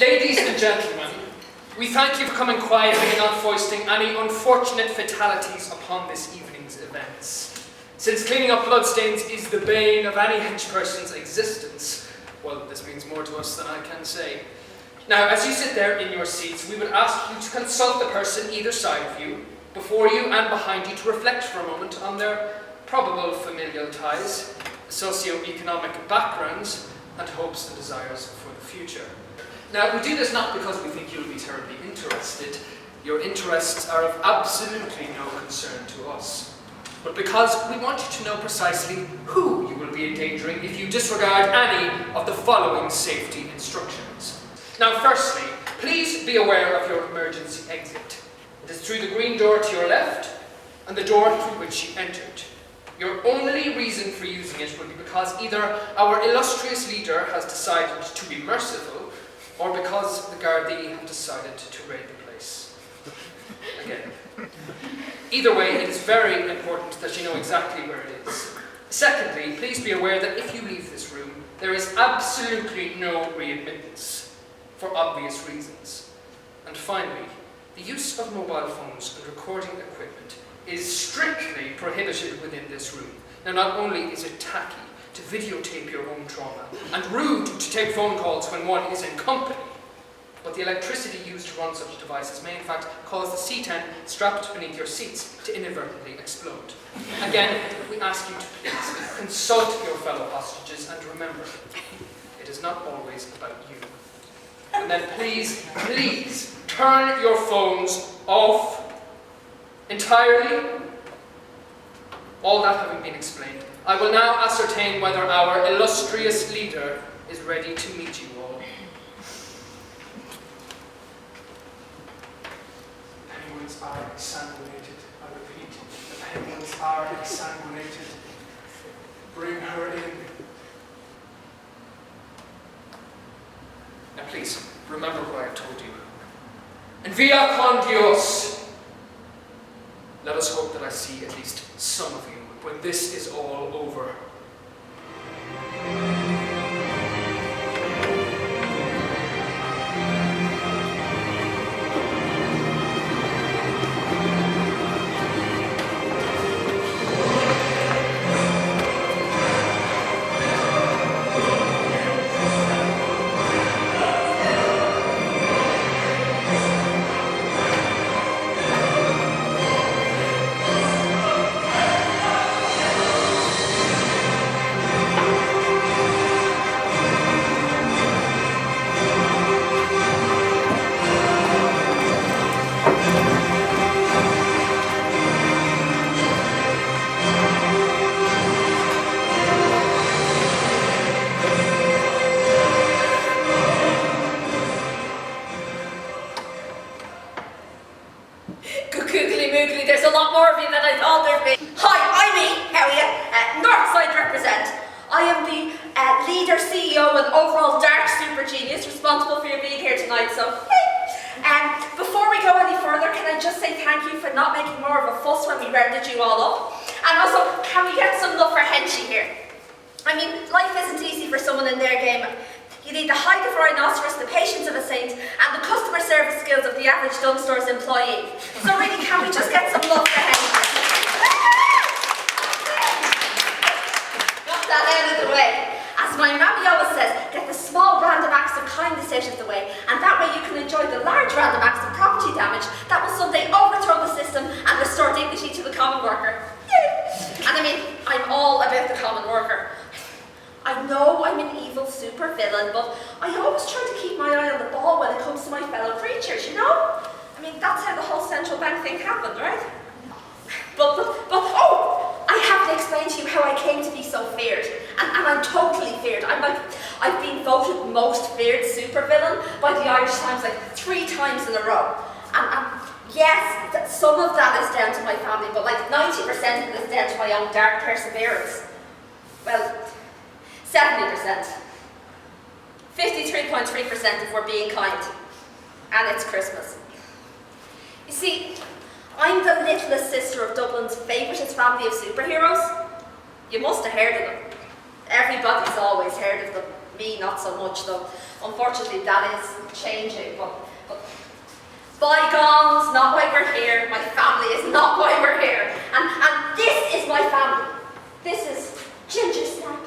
Ladies and gentlemen, we thank you for coming quietly and not foisting any unfortunate fatalities upon this evening's events. Since cleaning up bloodstains is the bane of any hench person's existence, well, this means more to us than I can say. Now, as you sit there in your seats, we would ask you to consult the person either side of you, before you and behind you, to reflect for a moment on their probable familial ties, socio-economic backgrounds, and hopes and desires for the future. Now, we do this not because we think you'll be terribly interested. Your interests are of absolutely no concern to us. But because we want you to know precisely who you will be endangering if you disregard any of the following safety instructions. Now, firstly, please be aware of your emergency exit. It is through the green door to your left and the door through which you entered. Your only reason for using it will be because either our illustrious leader has decided to be merciful, or because the Gardaí have decided to raid the place. Again. Either way, it is very important that you know exactly where it is. Secondly, please be aware that if you leave this room, there is absolutely no readmittance, for obvious reasons. And finally, the use of mobile phones and recording equipment is strictly prohibited within this room. Now, not only is it tacky to videotape your own trauma, and rude to take phone calls when one is in company, but the electricity used to run such devices may in fact cause the C10 strapped beneath your seats to inadvertently explode. Again, we ask you to please consult your fellow hostages, and remember, it is not always about you. And then please turn your phones off entirely. All that having been explained, I will now ascertain whether our illustrious leader is ready to meet you all. The penguins are exsanguinated. I repeat, the penguins are exsanguinated. Bring her in. Now please, remember what I have told you. And via con Dios, let us hope that I see at least some of you when this is all over. You must have heard of them. Everybody's always heard of them. Me, not so much, though. Unfortunately, that is changing. But bygones, not why we're here. My family is not why we're here. And this is my family. This is Ginger Snapper.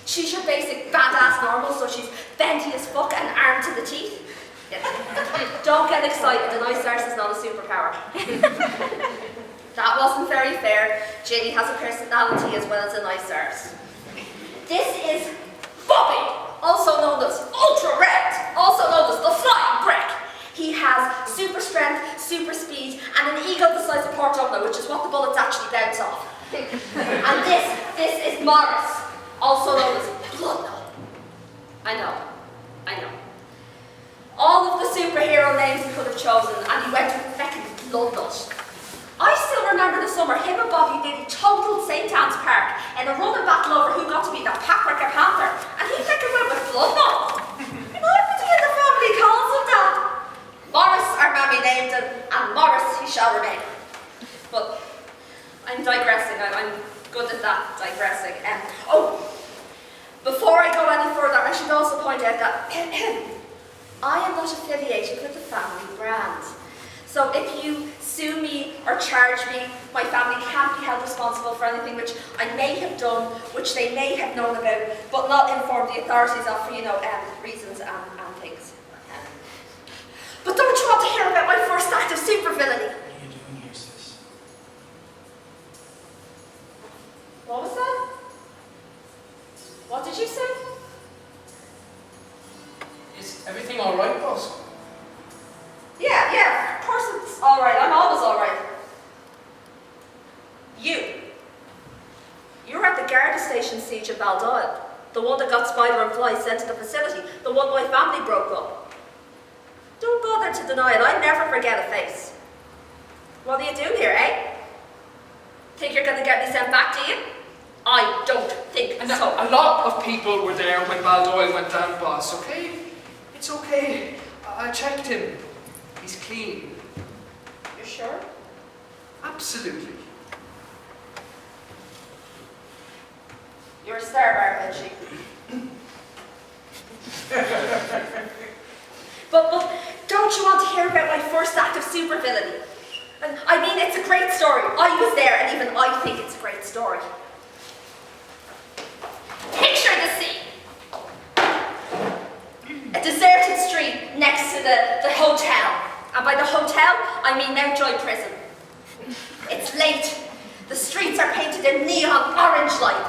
She's your basic badass normal, so she's bendy as fuck and armed to the teeth. Don't get excited, the nice arse is not a superpower. That wasn't very fair. Ginny has a personality as well as a nice arse. This is Bobby, also known as Ultra Red, also known as the Flying Brick. He has super strength, super speed, and an ego the size of Portobello, which is what the bullets actually bounce off. And this is Morris, also known as Bloodnut. I know. All of the superhero names he could have chosen, and he went with feckin' Bloodnut. I still remember the summer him and Bobby nearly totaled St. Anne's Park in a running battle over who got to be the Paprika Panther, and he feckin' went with Bloodnut. Nobody in the family calls him that. Morris, our mammy named him, and Morris he shall remain. But I'm digressing. I'm good at that, digressing. Before I go any further, I should also point out that I am not affiliated with the family brand. So if you sue me or charge me, my family can't be held responsible for anything which I may have done, which they may have known about, but not informed the authorities of for, reasons and things. But don't you want to hear about my first act of supervillainy? What are you doing here, sis? What was that? What did you say? Is everything all right, boss? Yeah, of course it's all right. I'm always all right. You were at the Garda station siege at Baldoyle, the one that got Spider and Fly sent to the facility, the one my family broke up. Don't bother to deny it. I never forget a face. What are you doing here, eh? Think you're going to get me sent back to you? I don't think so. A lot of people were there when Baldoyle went down, boss, okay? It's okay. I checked him. He's clean. You sure? Absolutely. You're a star, Archie. But don't you want to hear about my first act of supervillainy? I mean, it's a great story. I was there, and even I think it's a great story. Picture the scene. A deserted street next to the hotel. And by the hotel, I mean Mountjoy Prison. It's late. The streets are painted in neon orange light.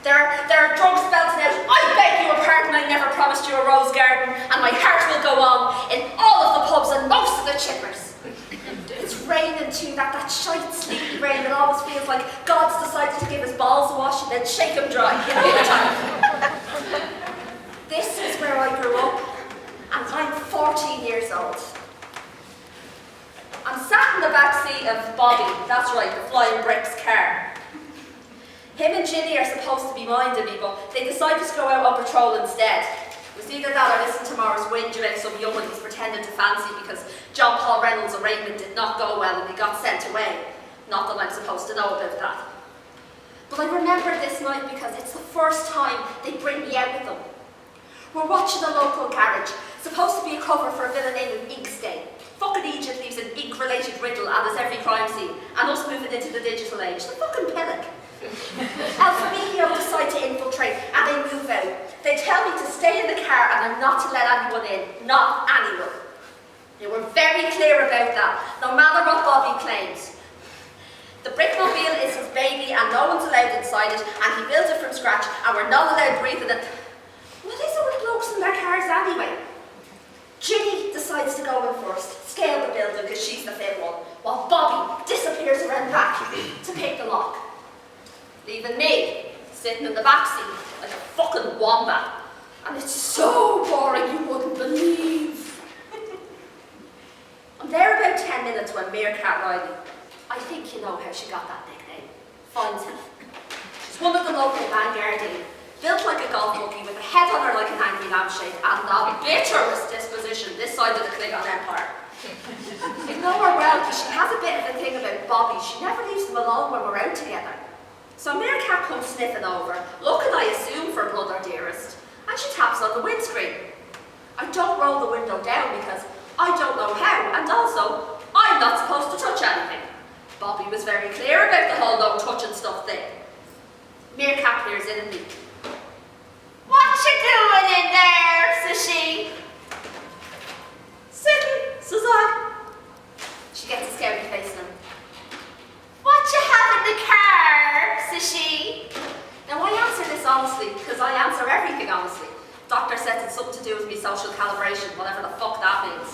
There are drunks belting out, "I beg you a pardon, I never promised you a rose garden," and my heart will go on in all of the pubs and most of the chippers. It's raining too, that shite sleepy rain that always feels like God's decided to give his balls a wash and then shake them dry. This is where I grew up, and I'm 14 years old. I'm sat in the back seat of Bobby, that's right, the Flying Brick's car. Him and Ginny are supposed to be minding me, but they decided to go out on patrol instead. It was either that or listen to Morris whinge about some young one he's pretending to fancy because John Paul Reynolds' arraignment did not go well and he got sent away. Not that I'm supposed to know about that. But I remember this night because it's the first time they bring me out with them. We're watching a local garage, supposed to be a cover for a villain named Inkstain. Fucking Egypt leaves an ink-related riddle and there's every crime scene, and us moving into the digital age. The fucking pillock. Alphamio decide to infiltrate and they move out. They tell me to stay in the car and I'm not to let anyone in. Not anyone. They were very clear about that, no matter what Bobby claims. The brickmobile is his baby and no one's allowed inside it, and he built it from scratch and we're not allowed breathing it. What is it with blokes in their cars anyway? Ginny decides to go in first, scale the building because she's the fit one, while Bobby disappears around back to pick the lock. Leaving me sitting in the back seat like a fucking wombat. And it's so boring you wouldn't believe. I'm there about 10 minutes when Meerkat Riley, I think you know how she got that nickname, finds me. She's one of the local vanguardian, built like a golf monkey with a head on her like an angry lampshade and the bitterest disposition this side of the Klingon Empire. You know her well because she has a bit of a thing about Bobby. She never leaves him alone when we're out together. So Meerkat comes sniffing over, looking I assume for blood or dearest, and and she taps on the windscreen. I don't roll the window down because I don't know how, and also, I'm not supposed to touch anything. Bobby was very clear about the whole no touching stuff thing. Meerkat peers in at me. "What you doing in there?" says she. "Sitting," says I. She gets a scary face now. "What you have in the car?" says she. Now I answer this honestly, because I answer everything honestly. Doctor says it's something to do with me social calibration, whatever the fuck that means.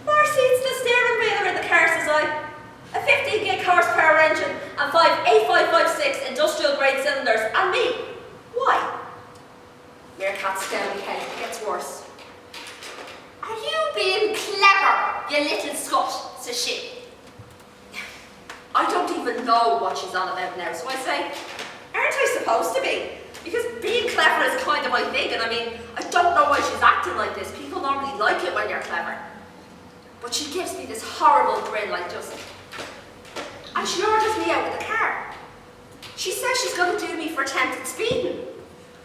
"Four seats, the steering wheel are in the car," says I. "A 15 gig horsepower engine and 5 8556 industrial grade cylinders, and me. Why?" Meerkat's scowly head gets worse. "Are you being clever, you little scut?" says she. I don't even know what she's on about now, so I say, "Aren't I supposed to be? Because being clever is kind of my thing, and I mean, I don't know why she's acting like this. People normally like it when you're clever." But she gives me this horrible grin like just, and she orders me out of the car. She says she's going to do me for attempted speeding.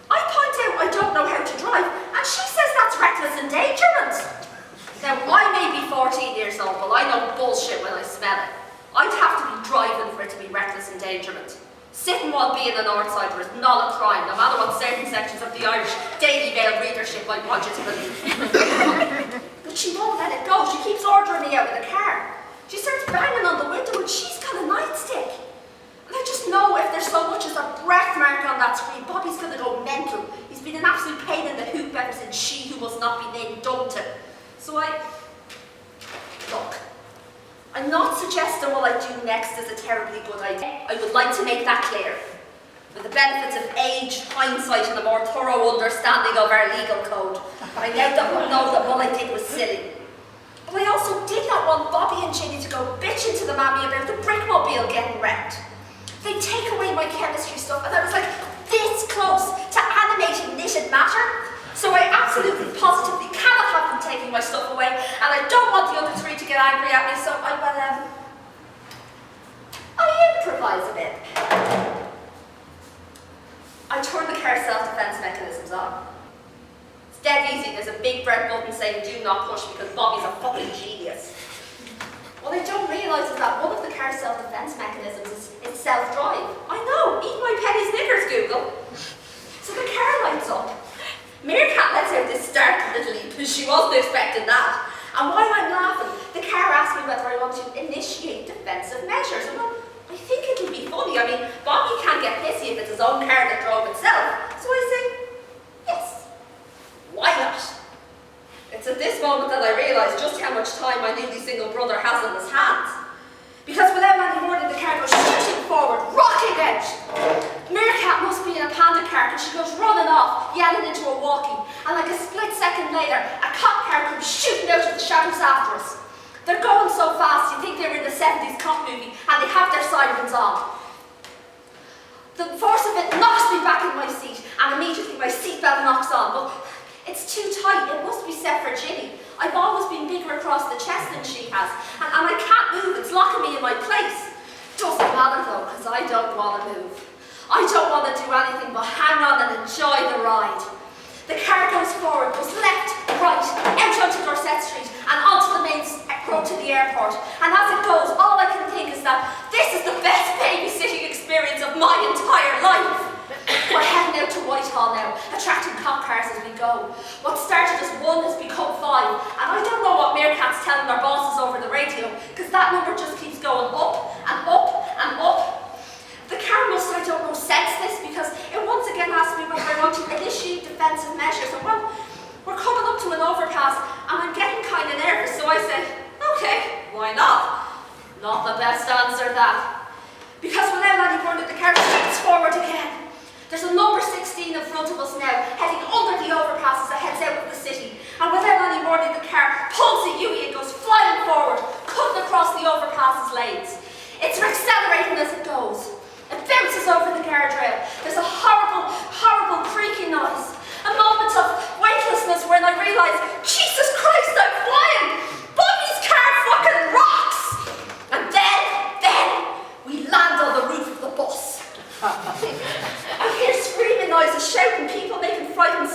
I point out I don't know how to drive, and she says that's reckless endangerment. Now, I may be 14 years old, but I know bullshit when I smell it. I'd have to be driving for it to be reckless endangerment. Sitting while being a Northsider is not a crime, no matter what certain sections of the Irish Daily Mail readership might want you to believe. But she won't let it go. She keeps ordering me out of the car. She starts banging on the window, and she's got a nightstick. And I just know if there's so much as a breath mark on that screen, Bobby's going to go mental. He's been an absolute pain in the hoop ever since she who must not be named dumped him. So look, I'm not suggesting what I do next is a terribly good idea. I would like to make that clear. With the benefits of age, hindsight, and a more thorough understanding of our legal code, I now know that what I did was silly. But I also did not want Bobby and Ginny to go bitching to the mammy about the brickmobile getting wrecked. They take away my chemistry stuff, and I was like this close to animating knitted matter. So I absolutely, positively cannot have them taking my stuff away, and I don't want the other three to get angry at me, so I improvise a bit. I turn the car's self-defense mechanisms on. It's dead easy. There's a big red button saying do not push because Bobby's a fucking genius. What I don't realise is that one of the car's self-defense mechanisms is self-drive. I know, eat my penny Snickers, Google. So the car lights up. Meerkat lets out this startled little leap because she wasn't expecting that. And while I'm laughing, the car asks me whether I want to initiate defensive measures. And well, I think it would be funny. I mean, Bobby can't get pissy if it's his own car that drove itself. So I say, yes, why not? It's at this moment that I realise just how much time my newly single brother has on his hands. Because without any warning, the car goes shooting forward, rocking out. Meerkat must be in a panda car because she goes running off, yelling into a walkie. And like a split second later, a cop car comes shooting out of the shadows after us. They're going so fast, you think they were in the 70s cop movie, and they have their sirens on. The force of it knocks me back in my seat, and immediately my seatbelt knocks on. But it's too tight, it must be set for Ginny. I've always been bigger across the chest than she has, and I can't move, it's locking me in my place. Doesn't matter though, because I don't want to move. I don't want to do anything but hang on and enjoy the ride. The car goes forward, goes left, right, out onto Dorset Street, and onto the main road to the airport. And as it goes, all I can think is that this is the best babysitting experience of my entire life. We're heading out to Whitehall now, attracting cop cars as we go. What started as 1 has become 5, and I don't know what Meerkat's telling our bosses over the radio, because that number just keeps going up and up and up. The car must, I don't know, sense this, because it once again asks me whether I want to initiate defensive measures, and well, we're coming up to an overpass, and I'm getting kind of nervous, so I say, okay, why not? Not the best answer, that. Because without any warning, the car shoots forward again. There's a number 16 in front of us now, heading under the overpass as it heads out of the city. And without any warning, the car pulls a U-turn and goes flying forward, cutting across the overpass's lanes. It's accelerating as it goes. It bounces over the guardrail. There's a horrible, horrible creaking noise. A moment of weightlessness when I realise, Jesus Christ, I'm flying! Bobby's car fucking rocks! And then, we land on the roof of the bus. I hear screaming noises, shouting, people making frightened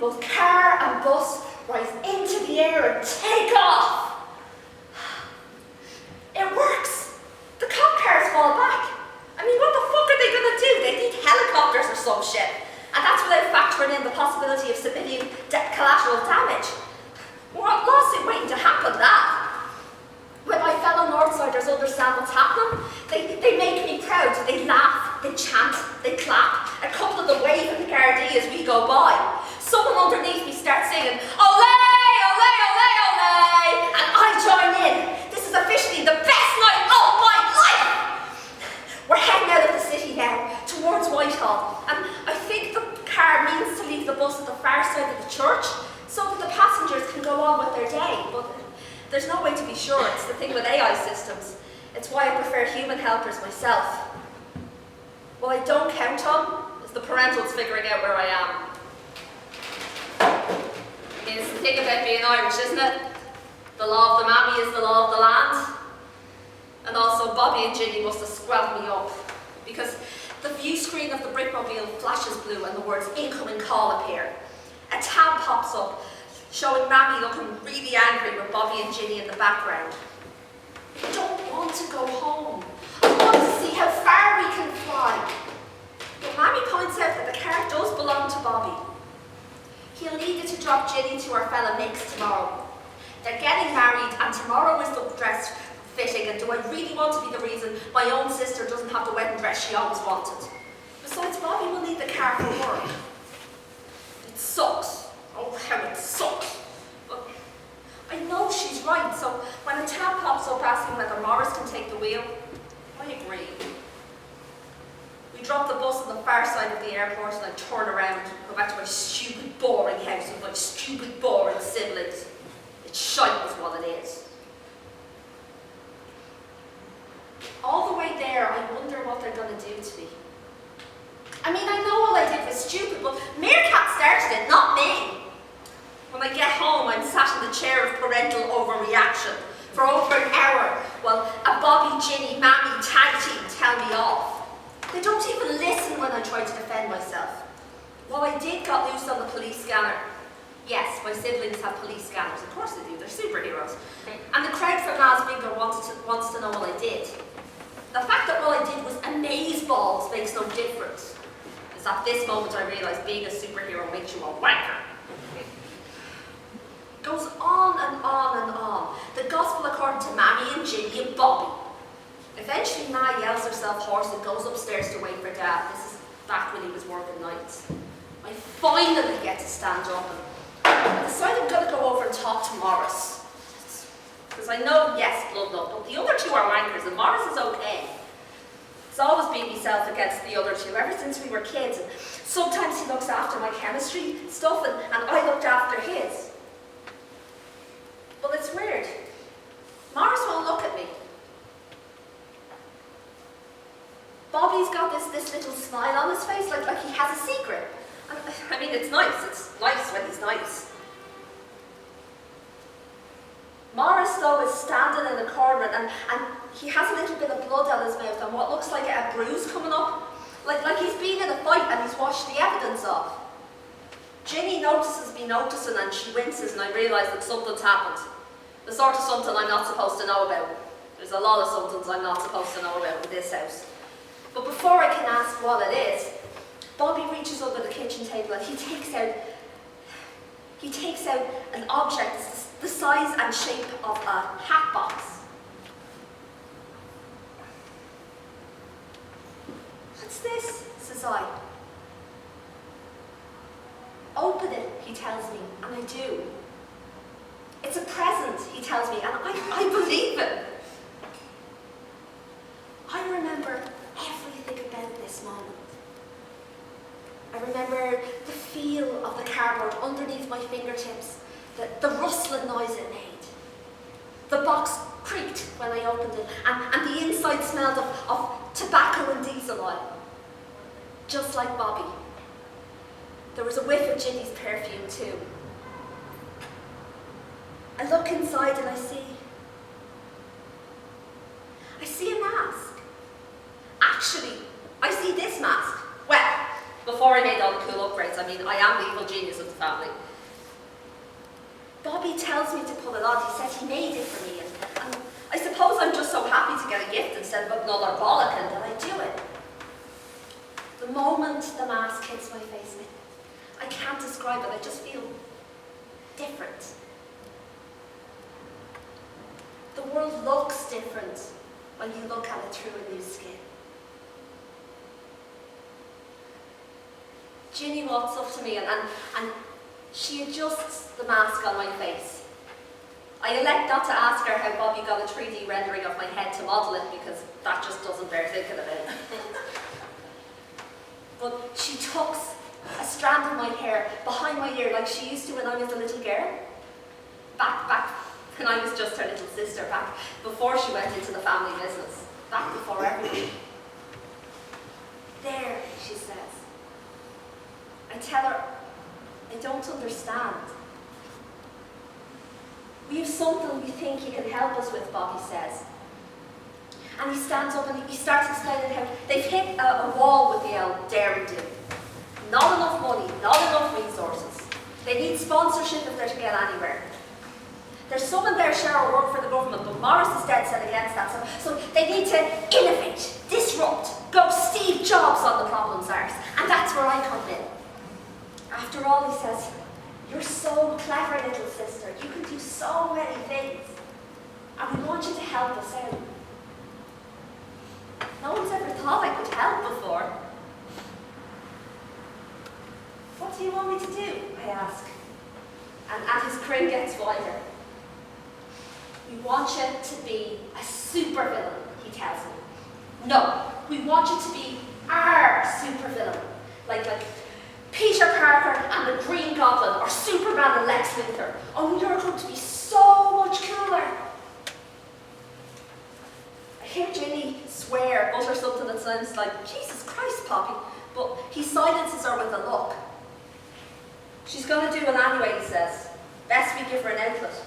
Both car and bus rise into the air and take off. It works. The cop cars fall back. I mean, what the fuck are they gonna do? They need helicopters or some shit. And that's without factoring in the possibility of civilian collateral damage. What lawsuit waiting to happen, that? When my fellow Northsiders understand what's happening, they make me proud. They laugh, they chant, they clap. A couple of them wave at the Gardaí as we go by. Someone underneath me starts singing, "Olé, olé, olé, olé," and I join in. This is officially the best night of my life. We're heading out of the city now, towards Whitehall, and I think the car means to leave the bus at the far side of the church, so that the passengers can go on with their day, but there's no way to be sure. It's the thing with AI systems. It's why I prefer human helpers myself. What I don't count on is the parentals figuring out where I am. I mean, it's the thing about being Irish, isn't it? The law of the mammy is the law of the land. And also, Bobby and Ginny must have squelched me up, because the view screen of the Brickmobile flashes blue and the words "incoming call" appear. A tab pops up, showing Mammy looking really angry with Bobby and Ginny in the background. I don't want to go home. I want to see how far we can fly. But Mammy points out that the car does belong to Bobby. He'll need it to drop Ginny to her fella Mix tomorrow. They're getting married, and tomorrow is the dress fitting, and do I really want to be the reason my own sister doesn't have the wedding dress she always wanted? Besides, Bobby will need the car for work. It sucks. Oh, how it sucks. But I know she's right, so when a tab pops up asking whether Morris can take the wheel, I agree. We drop the bus on the far side of the airport and I turn around and go back to my stupid, boring house with my stupid, boring siblings. It's shite is what it is. All the way there, I wonder what they're going to do to me. I mean, I know all I did was stupid, but Meerkat started it, not me. When I get home, I'm sat in the chair of parental overreaction for over an hour while a Bobby, Ginny, Mammy tag team tell me off. They don't even listen when I try to defend myself. What I did got loose on the police scanner. Yes, my siblings have police scanners. Of course they do. They're superheroes. And the crowd for Nas Bingo wants to know what I did. The fact that what I did was amazeballs makes no difference. It's at this moment I realise being a superhero makes you a wanker. Goes on and on and on. The gospel according to Mammy and Ginny and Bobby. Eventually Ma yells herself hoarse and goes upstairs to wait for Dad. This is back when he was working nights. I finally get to stand up and I decide I'm going to go over and talk to Morris. Because I know, yes, blood love, but the other two are wankers and Morris is okay. It's always been myself against the other two ever since we were kids. And sometimes he looks after my chemistry stuff and I looked after his. But it's weird. Morris won't look at me. Bobby's got this little smile on his face, like he has a secret. And, I mean, it's nice. It's nice when he's nice. Morris, though, is standing in the corner and he has a little bit of blood on his mouth and what looks like a bruise coming up. Like he's been in a fight and he's washed the evidence off. Ginny notices me noticing and she winces and I realise that something's happened. The sort of something I'm not supposed to know about. There's a lot of somethings I'm not supposed to know about in this house. But before I can ask what it is, Bobby reaches under the kitchen table and he takes out an object the size and shape of a hat box. What's this? Says I. Open it, he tells me, and I do. It's a present, he tells me, and I believe it. I remember everything about this moment. I remember the feel of the cardboard underneath my fingertips, the rustling noise it made. The box creaked when I opened it, and the inside smelled of tobacco and diesel oil. Just like Bobby. There was a whiff of Ginny's perfume too. I look inside and I see a mask. Actually, I see this mask. Well, before I made all the cool upgrades. I mean, I am the evil genius of the family. Bobby tells me to pull it on. He says he made it for me, and I suppose I'm just so happy to get a gift instead of another bollocking that I do it. The moment the mask hits my face, I can't describe it, I just feel different. The world looks different when you look at it through a new skin. Ginny walks up to me and she adjusts the mask on my face. I elect not to ask her how Bobby got a 3D rendering of my head to model it because that just doesn't bear thinking about. But she tucks a strand of my hair behind my ear like she used to when I was a little girl. Back when I was just her little sister, back before she went into the family business, back before everything. There, she says. I tell her, I don't understand. We have something we think you can help us with, Bobby says. And he stands up and he starts explaining how they've hit a wall with the old dare and do. Not enough money, not enough resources. They need sponsorship if they're to get anywhere. There's some in their share of work for the government, but Morris is dead set against that. So they need to innovate, disrupt, go Steve Jobs on the problem's arse. And that's where I come in. After all, he says, you're so clever, little sister. You can do so many things. And we want you to help us out. No one's ever thought I could help before. What do you want me to do? I ask. And his grin gets wider. We want you to be a supervillain, he tells me. No, we want you to be our supervillain. Like Peter Parker and the Green Goblin, or Superman and Lex Luthor. Only you're going to be so much cooler. I hear Ginny swear, utter something that sounds like, Jesus Christ, Poppy, but he silences her with a look. She's going to do it anyway, he says. Best we give her an outlet.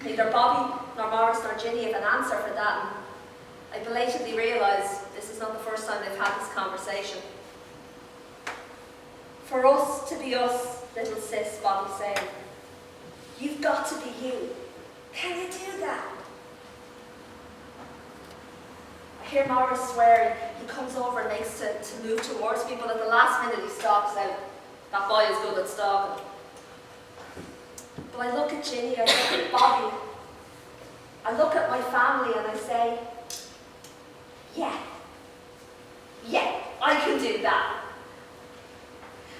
Neither Bobby, nor Morris, nor Ginny have an answer for that, and I belatedly realise this is not the first time they've had this conversation. For us to be us, little sis, Bobby's saying, you've got to be you. Can you do that? I hear Morris swearing. He comes over and makes to move towards me, but at the last minute he stalks out. That boy is good at stalking. But I look at Ginny, I look at Bobby, I look at my family and I say, yeah, I can do that.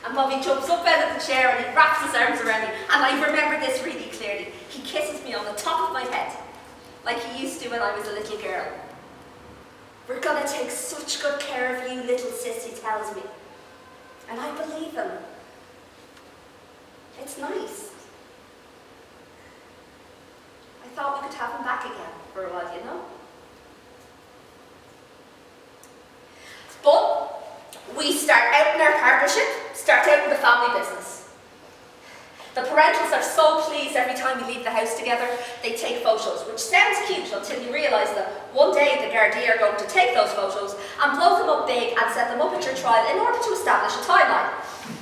And Bobby jumps up out of the chair and he wraps his arms around me, and I remember this really clearly. He kisses me on the top of my head, like he used to when I was a little girl. We're gonna take such good care of you, little sis, he tells me. And I believe him. It's nice. I thought we could have him back again for a while, you know? But we start out in our partnership, start out in the family business. The parentals are so pleased every time we leave the house together, they take photos, which sounds cute until you realise that one day the Gardaí are going to take those photos and blow them up big and set them up at your trial in order to establish a timeline.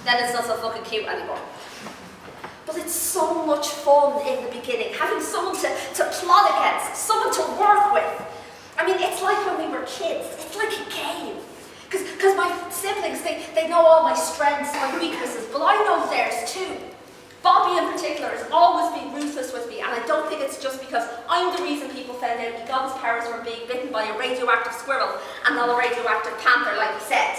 Then it's not so fucking cute anymore. But it's so much fun in the beginning, having someone to plot against, someone to work with. I mean, it's like when we were kids. It's like a game. Because my siblings, they know all my strengths, my weaknesses, but I know theirs too. Bobby in particular has always been ruthless with me, and I don't think it's just because I'm the reason people found out he got his powers from being bitten by a radioactive squirrel and not a radioactive panther like he said.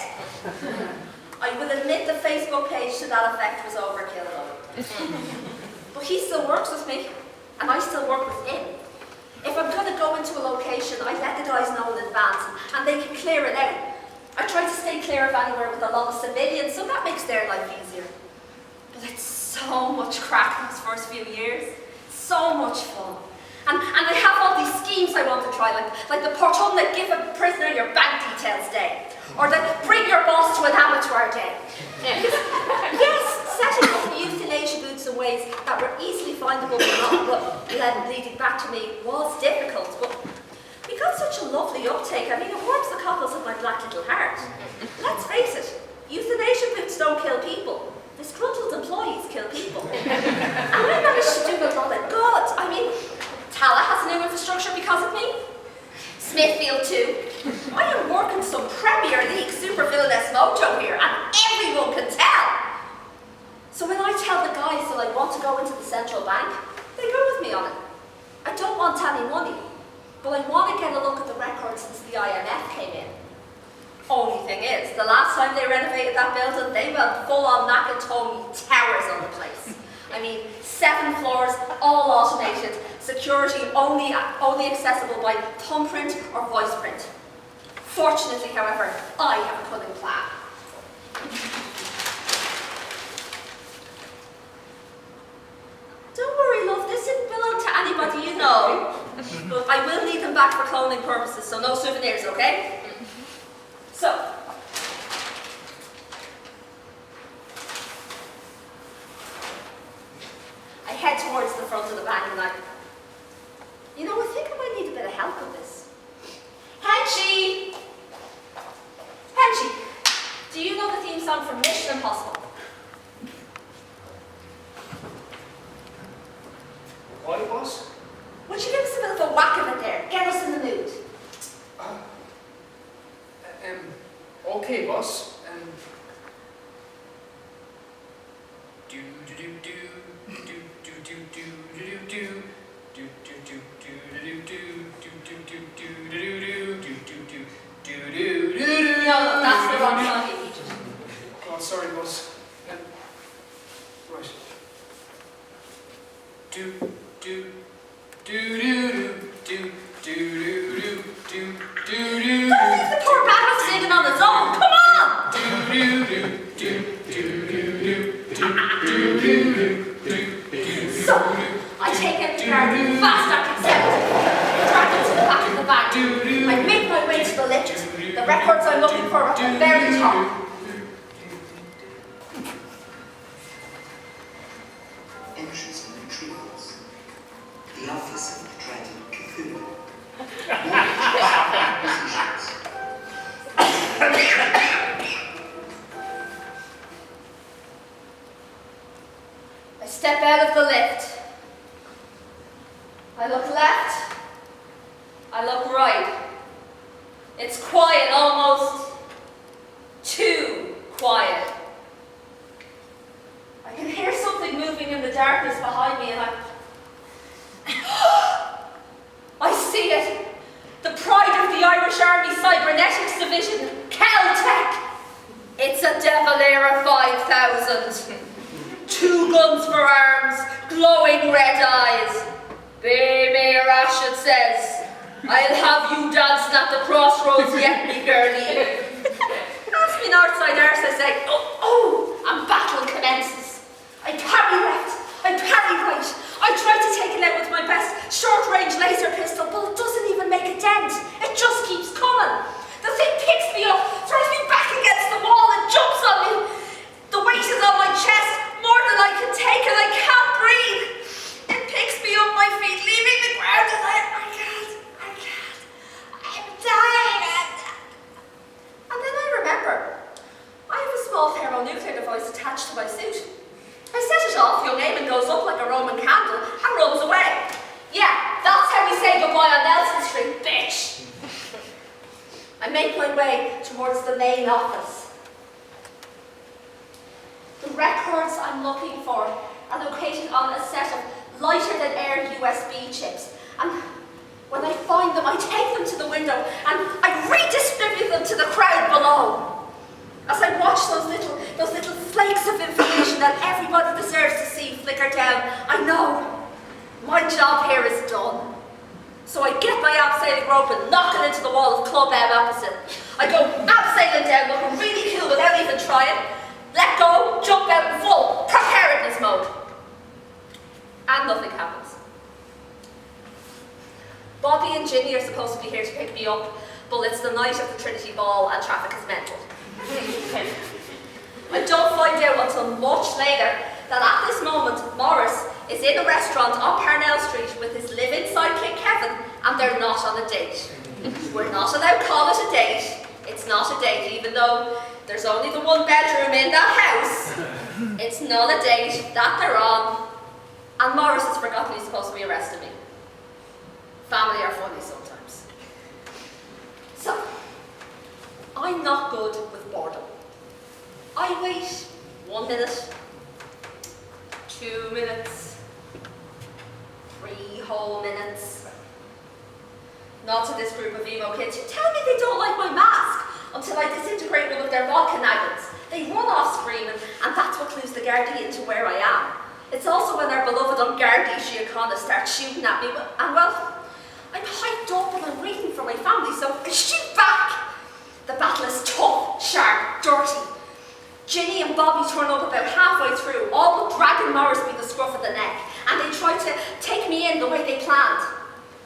I will admit the Facebook page to that effect was overkill though. But he still works with me, and I still work with him. If I'm going to go into a location, I let the guys know in advance, and they can clear it out. I try to stay clear of anywhere with a lot of civilians, so that makes their life easier. But it's so much crack those first few years. So much fun. And I have all these schemes I want to try, like the Portumna give a prisoner your bank details day, or the bring your boss to an amateur day. Yes, setting up euthanasia booths in ways that were easily findable but leading back to me was difficult, but we got such a lovely uptake. I mean, it warms the cockles of my black little heart. Let's face it, euthanasia time they renovated that building, they went full-on Nakatomi towers on the place. I mean, 7 floors, all automated, security only accessible by thumbprint or voice print. Fortunately, however, I have a cunning plan. Don't worry, love, this didn't belong to anybody you know. But I will need them back for cloning purposes, so no souvenirs, okay? So, I head towards the front of the bank and I think I might need a bit of help with this. Henchy! Henchy, do you know the theme song from Mission Impossible? Why, boss? Would you give us a bit of a whack of it there? Get us in the mood. Okay, boss. Do do do do do do do do do do do do do do do do do. No, that's the wrong song, you teacher. Oh, sorry, boss. Right. Do do do do do do do do do do do. Don't leave the poor battle singing on its own. Come on! Do do do do do do do do do. So, I take out the guard, fast acting 70, drag it to the back of the bag. I make my way to the lift. The records I'm looking for are at the very top. Entrance and retrievals. The office of the dreaded Cthulhu. I step out of the lift. I look left. I look right. It's quiet, almost too quiet. I can hear something moving in the darkness behind me and I see it. The pride of the Irish Army Cybernetics Division, Caltech. It's a De Valera 5000. 2 guns for arms, glowing red eyes. Be Rash, it says. I'll have you dancing at the crossroads yet, me girlie. Ask me north-side arse, I say, and battle commences. I parry left, I parry right. I try to take it out with my best short-range laser pistol, but it doesn't even make a dent. It just keeps coming. The thing picks me up, throws me back against the wall, and jumps on me. The weight is on my chest, more than I can take, and I can't breathe. It picks me up my feet, leaving the ground, and I can't. I'm dying. And then I remember, I have a small thermonuclear device attached to my suit. I set it off, young Eamon goes up like a Roman candle and runs away. Yeah, that's how we say goodbye on Nelson Street, bitch. I make my way towards the main office. The records I'm looking for are located on a set of lighter-than-air USB chips. And when I find them, I take them to the window and I redistribute them to the crowd below. As I watch those little flakes of information that everybody deserves to see flicker down, I know my job here is done. So I get my abseiling rope and knock it into the wall of Club M opposite. I go abseiling down, looking really cool without even trying. Let go, jump out in full preparedness mode. And nothing happens. Bobby and Ginny are supposed to be here to pick me up, but it's the night of the Trinity Ball and traffic is mental. I don't find out until much later that at this moment Morris is in a restaurant on Parnell Street with his live-in sidekick Kevin, and they're not on a date. We're not allowed to call it a date. It's not a date, even though there's only the 1 bedroom in that house. It's not a date that they're on, and Morris has forgotten he's supposed to be arresting me. Family are funny sometimes. So, I'm not good with boredom. I wait 1 minute, 2 minutes, 3 whole minutes. Not to this group of emo kids who tell me they don't like my mask until I disintegrate one of their vodka nags into where I am. It's also when our beloved Gardaí Síochána starts shooting at me, and well, I'm hyped up and I'm waiting for my family, so I shoot back. The battle is tough, sharp, dirty. Ginny and Bobby turn up about halfway through, all but dragging Morris by the scruff of the neck, and they try to take me in the way they planned.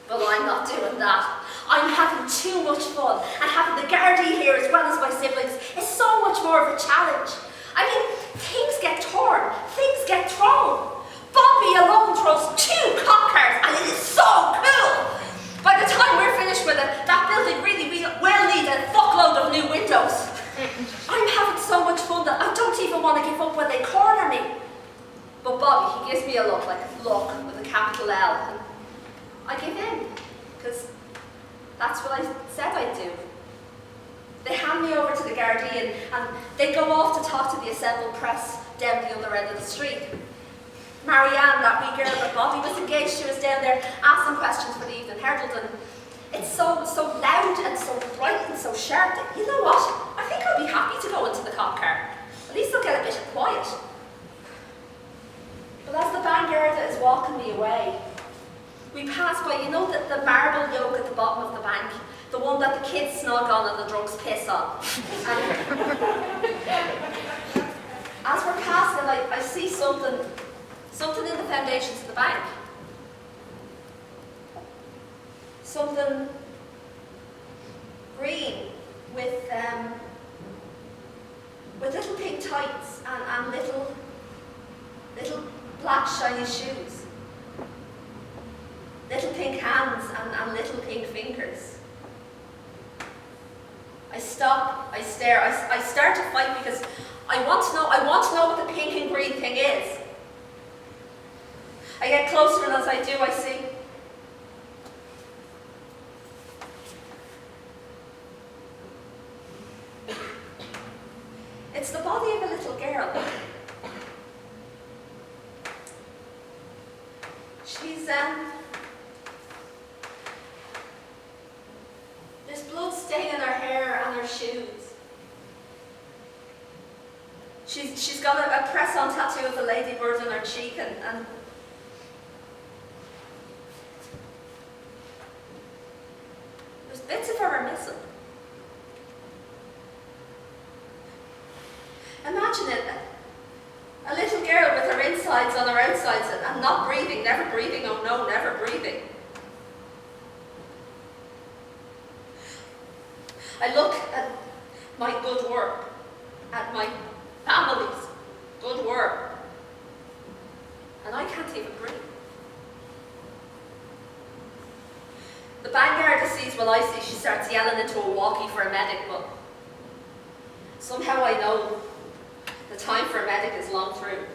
But I'm not doing that. I'm having too much fun, and having the Gardaí here as well as my siblings is so much more of a challenge. I mean, things get torn, things get thrown. Bobby alone throws 2 cop cars, and it is so cool. By the time we're finished with it, that building really will need a fuckload of new windows. I'm having so much fun that I don't even want to give up when they corner me. But Bobby, he gives me a look, like look with a capital L, and I give in, because that's what I said I'd do. They hand me over to the Gardaí and they go off to talk to the assembled press down the other end of the street. Marianne, that wee girl that Bobby was engaged to, is down there asking questions for the Evening Herald, and it's so loud and so bright and so sharp that, you know what, I think I'll be happy to go into the cop car. At least I'll get a bit of quiet. But as the Bangarda is walking me away, we pass by, you know, the marble yoke at the bottom of the bank, the one that the kids snog on and the drunks piss on. And as we're passing, I see something in the foundations of the bank. Something green with little pink tights and little black shiny shoes. Little pink hands and little pink fingers. I stop, I stare, I start to fight because I want to know what the pink and green thing is. I get closer, and as I do, I see it's the body of a little girl. She's there's blood staining her hair and her shoes. She's got a press-on tattoo of the ladybird on her cheek, and there's bits of her are missing. Imagine it, a little girl with her insides on her outsides and not breathing, never breathing, oh no, never breathing. I look at my good work, at my family's good work, and I can't even breathe. The Bangarda sees what I see. She starts yelling into a walkie for a medic, but somehow I know the time for a medic is long through.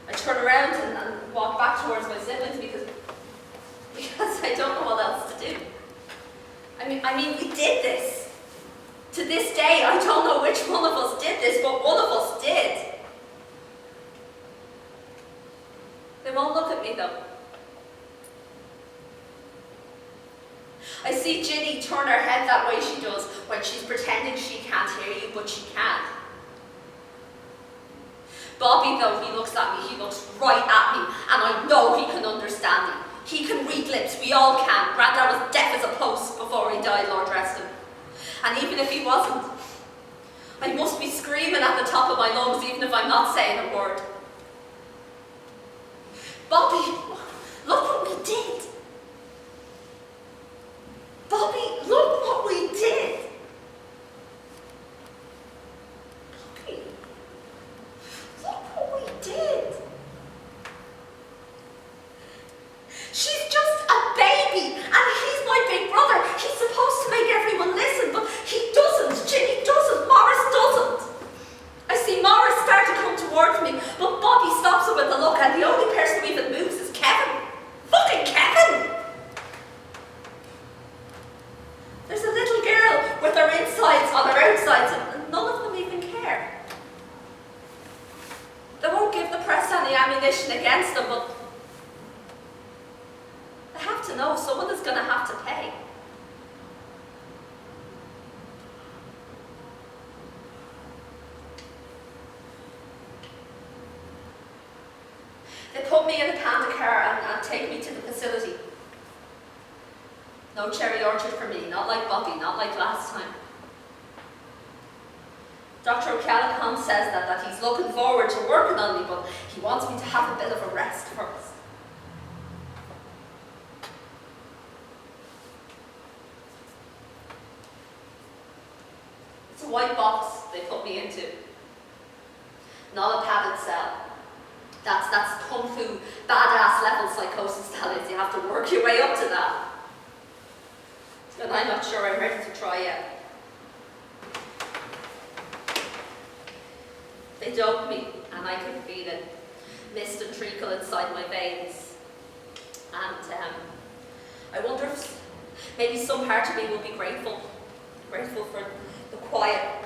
I turn around and walk back towards my siblings because I don't know what else to do. I mean, we did this. To this day, I don't know which one of us did this, but one of us did. They won't look at me though. I see Ginny turn her head that way she does when she's pretending she can't hear you, but she can. Bobby, though, he looks at me, he looks right at me, and I know he can understand me. He can read lips, we all can. Grandad was deaf as a post before he died, Lord rest him. And even if he wasn't, I must be screaming at the top of my lungs even if I'm not saying a word. Bobby, look what we did. Bobby, look what we did. Bobby, look what we did. She's just a baby, and he's my big brother. He's supposed to make everyone listen, but he doesn't. Ginny doesn't. Morris doesn't. I see Morris start to come towards me, but Bobby stops him with a look, and the only person who even moves is Ken. take me to the facility. No cherry orchard for me, not like Bobby, not like last time. Dr. O'Callaghan says that he's looking forward to working on me, but he wants me to have a bit of a rest first. It's a white box they put me into. Not a padded cell. That's kung fu, badass level psychosis, that is. You have to work your way up to that. And I'm not sure I'm ready to try yet. They dope me, and I can feel it. Mist and treacle inside my veins. And I wonder if maybe some part of me will be grateful for the quiet.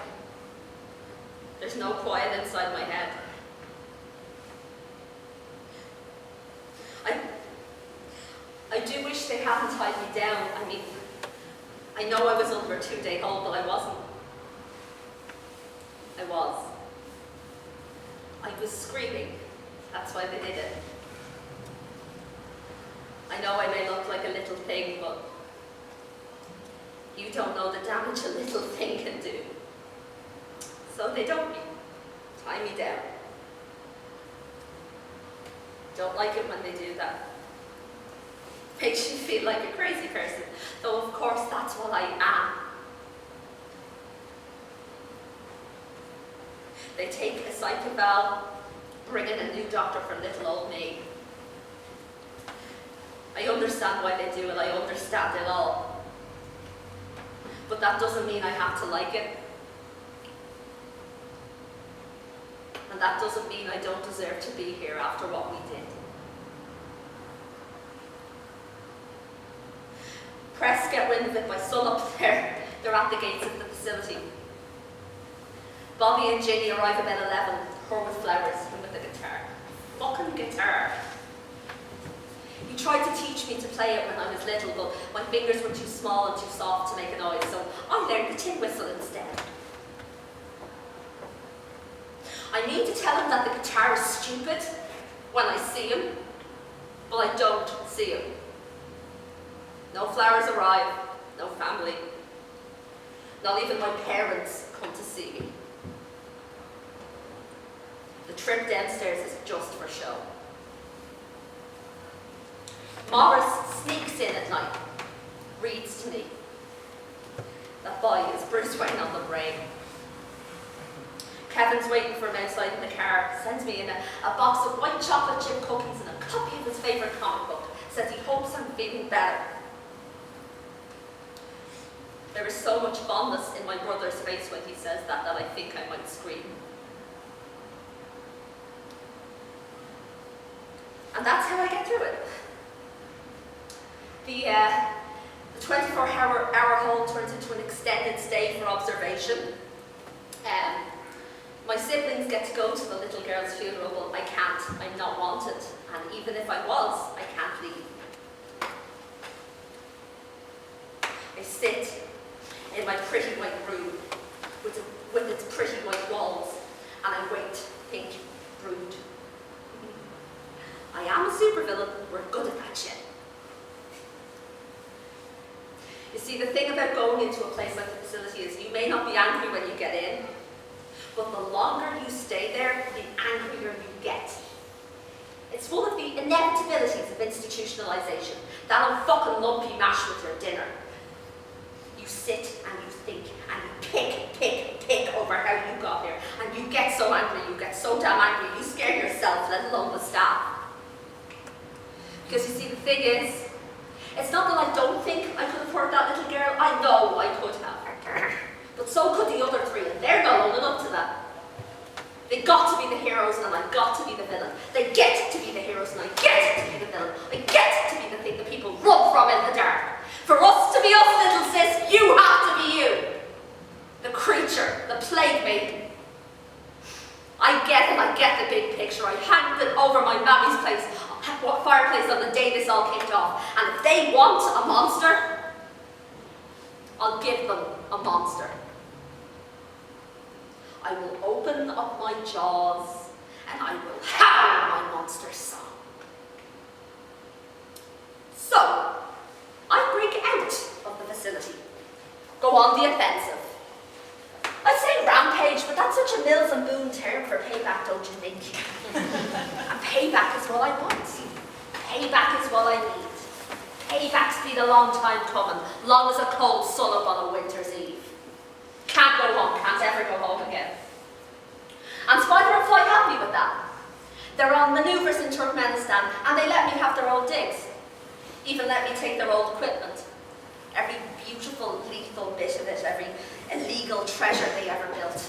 There's no quiet inside my head. I do wish they hadn't tied me down. I mean, I know I was under a 2-day hold, but I wasn't. I was screaming. That's why they did it. I know I may look like a little thing, but you don't know the damage a little thing can do. So they don't tie me down. Don't like it when they do that. Makes you feel like a crazy person, though of course that's what I am. They take a psych eval, bring in a new doctor for little old me. I understand why they do it, I understand it all. But that doesn't mean I have to like it. And that doesn't mean I don't deserve to be here after what we did. Press get wind of it by sun up there. They're at the gates of the facility. Bobby and Ginny arrive about 11, her with flowers, him with a guitar. Fucking guitar. He tried to teach me to play it when I was little, but my fingers were too small and too soft to make a noise, so I learned the tin whistle instead. I need to tell him that the guitar is stupid when I see him, but I don't see him. No flowers arrive, no family. Not even my parents come to see me. The trip downstairs is just for show. Morris sneaks in at night, reads to me. That boy is Bruce Wayne on the brain. Kevin's waiting for him outside in the car, sends me in a box of white chocolate chip cookies and a copy of his favourite comic book. Says he hopes I'm feeling better. There is so much fondness in my brother's face when he says that I think I might scream. And that's how I get through it. The 24-hour hold turns into an extended stay for observation. My siblings get to go to the little girl's funeral, but I can't. I'm not wanted. And even if I was, I can't leave. I sit in my pretty white room with its pretty white walls, and I wait, think, brood. I am a supervillain. We're good at that shit. You see, the thing about going into a place like the facility is you may not be angry when you get in, but the longer you stay there, the angrier you get. It's one of the inevitabilities of institutionalization, that unfucking lumpy mash with your dinner. You sit and you think and you pick over how you got here, and you get so angry, you get so damn angry, you scare yourself, let alone the staff. Because you see, the thing is, it's not that I don't think I could have hurt that little girl, I know I could have. But so could the other three, and they're not owning up to that. They got to be the heroes, and I got to be the villain. They get to be the heroes, and I get to be the villain. I get to be the thing that people run from in the dark. For us to be us, little sis, you have to be you. The creature, the plague maiden. I get the big picture. I hanged it over my mammy's fireplace on the day this all kicked off. And if they want a monster, I'll give them a monster. I will open up my jaws and I will howl my monster song. go on the offensive. I'd say rampage, but that's such a Mills and Boone term for payback, don't you think? And payback is what I want. Payback is what I need. Payback's been a long time coming, long as a cold sun up on a winter's eve. Can't go home, can't ever go home again. And Spider and Fly helped me with that. They're on manoeuvres in Turkmenistan, and they let me have their old digs. Even let me take their old equipment. Every beautiful, lethal bit of it, every illegal treasure they ever built.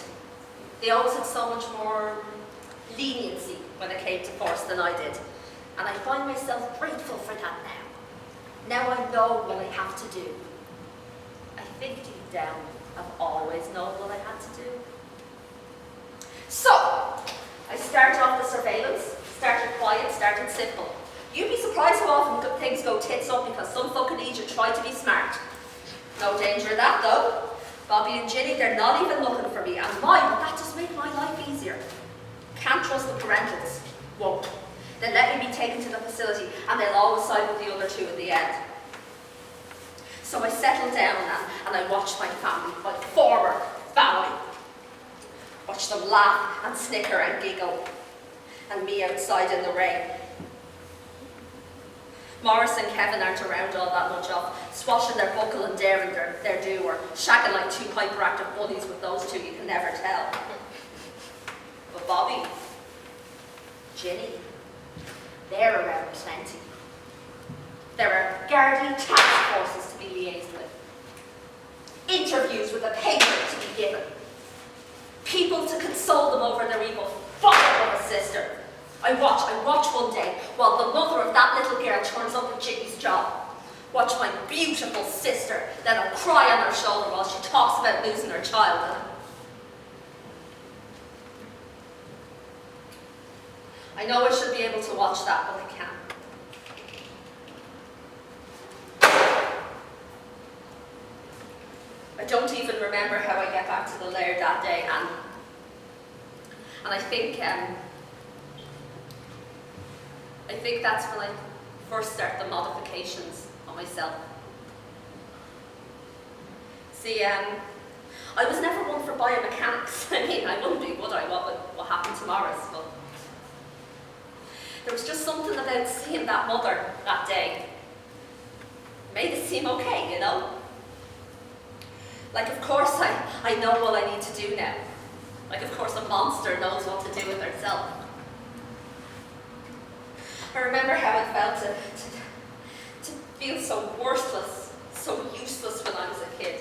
They always had so much more leniency when it came to force than I did. And I find myself grateful for that now. Now I know what I have to do. I think deep down, I've always known what I had to do. So, I started off the surveillance, started quiet, started simple. You'd be surprised how often things go tits up because some fucking idiot tried to be smart. No danger of that though. Bobby and Ginny, they're not even looking for me, and why would that just make my life easier? Can't trust the parentals. Won't. Then let me be taken to the facility, and they'll always side with the other two in the end. So I settled down and I watched my family, my former family. Watched them laugh and snicker and giggle, and me outside in the rain. Morris and Kevin aren't around all that much off, swashing their buckle and daring their do, or shagging like two hyperactive bullies with those two, you can never tell. But Bobby, Ginny, they're around plenty. There are Gardaí task forces to be liaised with, interviews with the paper to be given, people to console them over their evil father of a sister. I watch one day while the mother of that little girl turns up at Jimmy's job. Watch my beautiful sister let her cry on her shoulder while she talks about losing her child. I know I should be able to watch that, but I can't. I don't even remember how I get back to the lair that day, and I think that's when I first start the modifications on myself. See, I was never one for biomechanics. I mean, I wouldn't be, would I? What happened to Morris? But there was just something about seeing that mother that day. It made it seem okay, you know? Like, of course, I know what I need to do now. Like, of course, a monster knows what to do with herself. I remember how it felt to feel so worthless, so useless when I was a kid.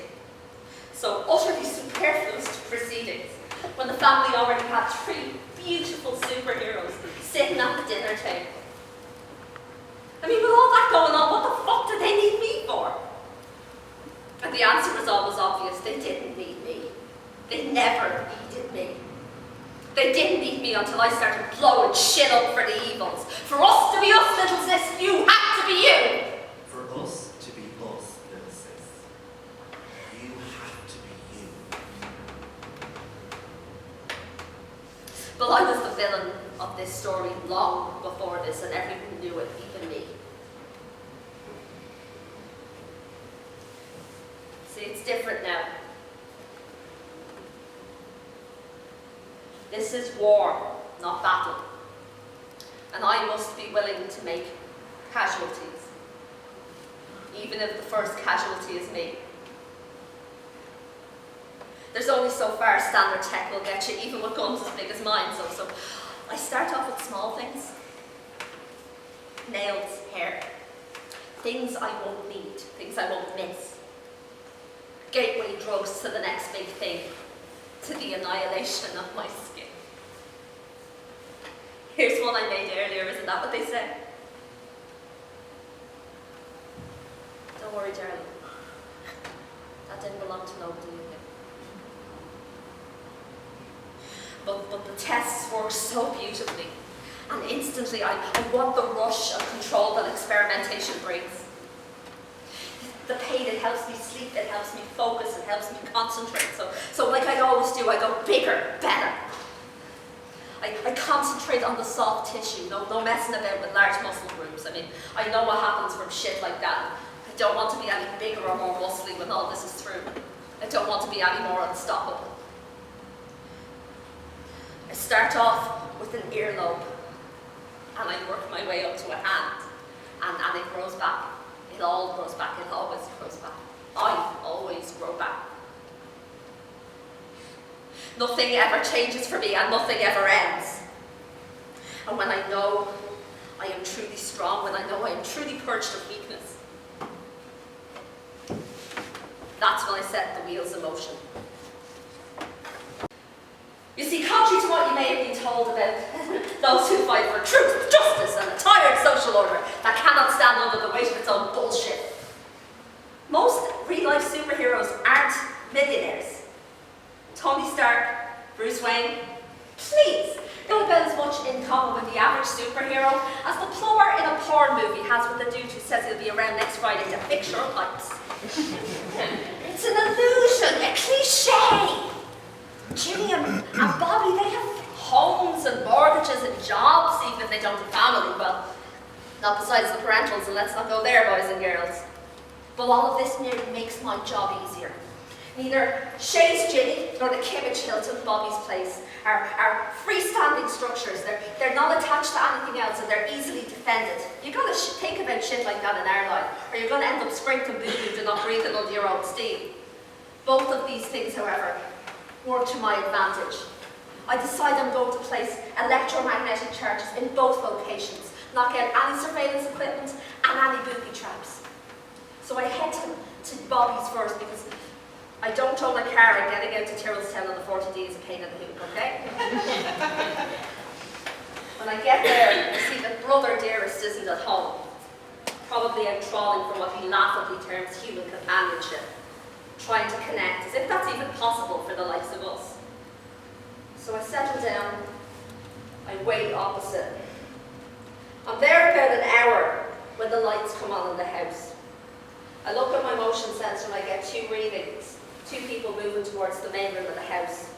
So utterly superfluous to proceedings, when the family already had 3 beautiful superheroes sitting at the dinner table. I mean, with all that going on, what the fuck did they need me for? And the answer was always obvious. They didn't need me. They never needed me. They didn't need me until I started blowing shit up for the evils. For us to be us, little sis, you had to be you. For us to be us, little sis, you have to be you. But I was the villain of this story long before this, and everyone knew it, even me. See, it's different now. This is war, not battle. And I must be willing to make casualties, even if the first casualty is me. There's only so far standard tech will get you, even with guns as big as mine, so I start off with small things. Nails, hair, things I won't need, things I won't miss. Gateway drugs to the next big thing, to the annihilation of my skin. Here's one I made earlier, isn't that what they say? Don't worry, darling. That didn't belong to nobody in there. But the tests work so beautifully. And instantly I want the rush of control that experimentation brings. The pain, it helps me sleep, it helps me focus, it helps me concentrate. So like I always do, I go bigger, better. I concentrate on the soft tissue, no messing about with large muscle groups. I mean, I know what happens from shit like that. I don't want to be any bigger or more muscly when all this is through. I don't want to be any more unstoppable. I start off with an earlobe, and I work my way up to a hand, and it grows back. It all grows back, it always grows back. I always grow back. Nothing ever changes for me, and nothing ever ends. And when I know I am truly strong, when I know I am truly purged of weakness, that's when I set the wheels in motion. You see, contrary to what you may have been told about those who fight for truth, justice, and a tired social order that cannot stand under the weight of its own bullshit, most real-life superheroes aren't millionaires. Tony Stark, Bruce Wayne, please, don't have as much in common with the average superhero as the plumber in a porn movie has with the dude who says he'll be around next Friday to fix your pipes. It's an illusion, a cliche. Ginny and Bobby, they have homes and mortgages and jobs, even if they don't have family. Well, not besides the parentals, and let's not go there, boys and girls. But all of this nearly makes my job easier. Neither Shay's Ginny nor the Kimmage Hilton, Bobby's place, are freestanding structures. They're not attached to anything else, and they're easily defended. You've got to think about shit like that in our line, or you're going to end up sprinkling boo-boo and not breathing under your own steam. Both of these things, however, work to my advantage. I decide I'm going to place electromagnetic charges in both locations, knock out any surveillance equipment and any booby traps. So I head to Bobby's first because I don't own a car and getting out to Tyrrellstown on the 40D is a pain in the hoop, okay? When I get there, I see that brother dearest isn't at home, probably out trawling for what he laughably terms human companionship, trying to connect, as if that's even possible for the likes of us. So I settle down, I wait opposite. I'm there about an hour when the lights come on in the house. I look at my motion sensor and I get 2 readings, 2 people moving towards the main room of the house.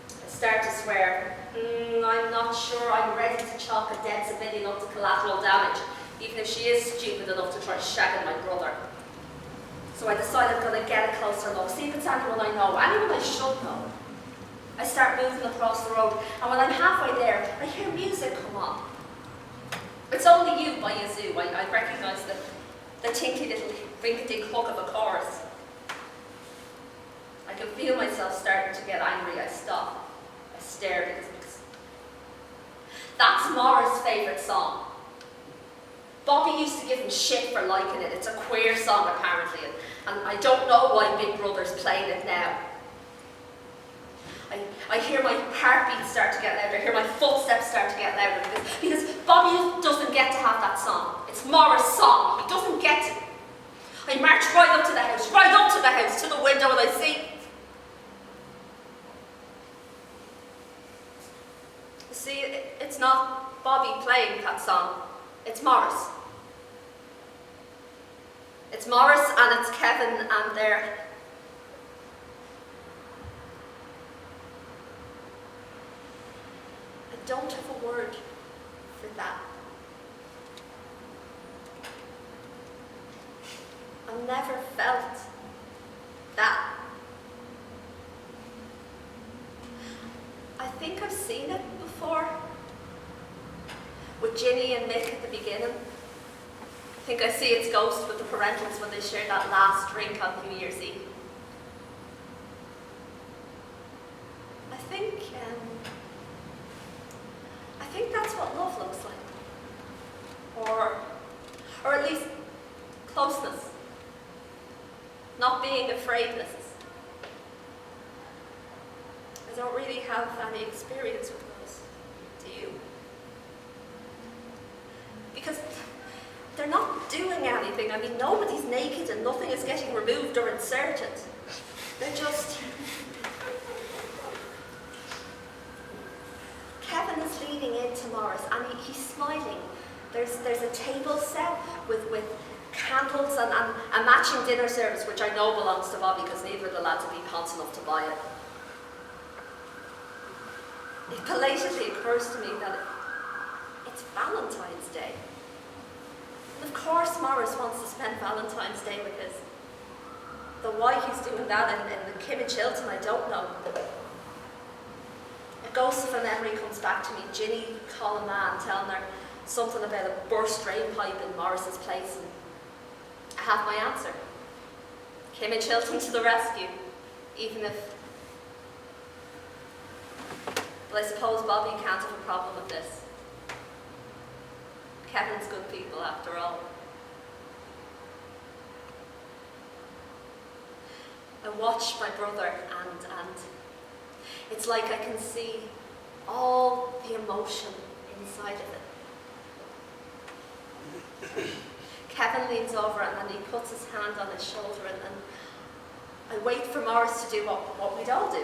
I start to swear, I'm not sure I'm ready to chalk a dead civilian up to collateral damage, even if she is stupid enough to try shagging my brother. So I decide I'm going to get a closer look, see if it's anyone I know, anyone I should know. I start moving across the road, and when I'm halfway there, I hear music come on. It's Only You by Yazoo. I recognise the tinkly little rinky-dink hook of a chorus. I can feel myself starting to get angry. I stop. I stare because that's Maura's favourite song. Bobby used to give him shit for liking it. It's a queer song apparently, and I don't know why Big Brother's playing it now. I hear my heartbeat start to get louder, I hear my footsteps start to get louder because Bobby doesn't get to have that song. It's Maura's song, he doesn't get to. I march right up to the house, to the window, and I see. See, it's not Bobby playing that song, it's Morris. It's Morris and it's Kevin and they're... I don't have a word for that. I've never felt that. I think I've seen it before. With Ginny and Mick at the beginning. I think I see its ghost with the parentals when they share that last drink on New Year's Eve. I think that's what love looks like. Or at least closeness. Not being afraidness. I don't really have any experience with those. Do you? Because they're not doing anything. I mean, nobody's naked and nothing is getting removed or inserted. They're just... Kevin is leaning into Morris and he's smiling. There's a table set with candles and a matching dinner service, which I know belongs to Bobby because neither of the lads have been cons enough to buy it. It belatedly occurs to me that it's Valentine's Day. And of course Morris wants to spend Valentine's Day with his The why he's doing that in the Kim and Chilton, I don't know. A ghost of a memory comes back to me. Ginny calling man, telling her something about a burst drain pipe in Morris's place, and I have my answer. Kim and Chilton to the rescue, even if... But I suppose Bobby can't have a problem with this. Kevin's good people, after all. I watch my brother and it's like I can see all the emotion inside of it. Kevin leans over and he puts his hand on his shoulder and I wait for Morris to do what we'd all do.